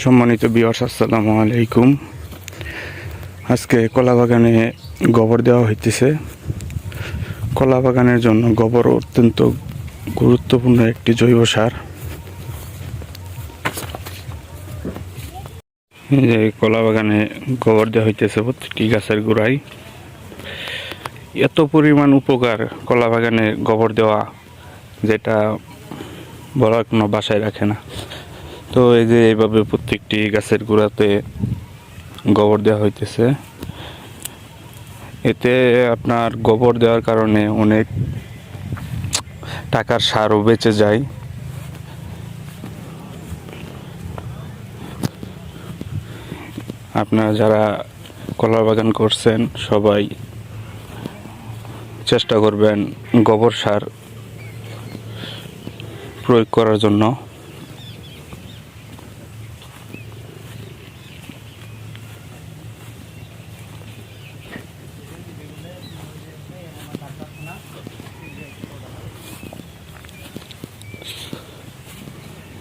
সম্মানিত ভিউয়ার্স, আসসালামু আলাইকুম। আজকে কলা বাগানে গোবর দেওয়া হইতেছে। কলা বাগানের জন্য গোবর অত্যন্ত গুরুত্বপূর্ণ একটি জৈব সার। এই যে কলা বাগানে গোবর দেওয়া হইতেছে প্রত্যেকটি গাছের গোড়ায়। এত পরিমাণ উপকার কলা বাগানে গোবর দেওয়া, যেটা বলার কোনো বাসায় রাখে না। তো এই যে এইভাবে প্রত্যেকটি গাছের গোড়াতে গোবর দেওয়া হইতেছে। এতে আপনার গোবর দেওয়ার কারণে অনেক টাকার সারও বেঁচে যায়। আপনারা যারা কলা বাগান করছেন সবাই চেষ্টা করবেন গোবর সার প্রয়োগ করার জন্য।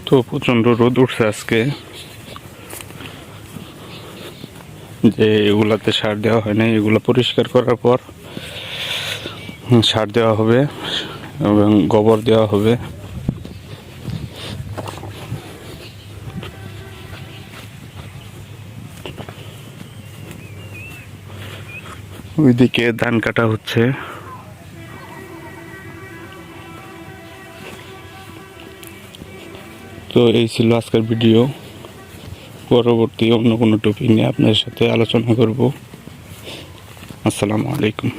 তো প্রচণ্ড রোদ উঠছে আজকে, যে এগুলাতে সার দেওয়া হয় না, এগুলো পরিষ্কার করার পর সার দেওয়া হবে এবং গোবর দেওয়া হবে। ওইদিকে ধান কাটা হচ্ছে। তো এই ছিল আজকের ভিডিও। পরবর্তী অন্য কোনো টপিক নিয়ে আপনার সাথে আলোচনা করব। আসসালামু আলাইকুম।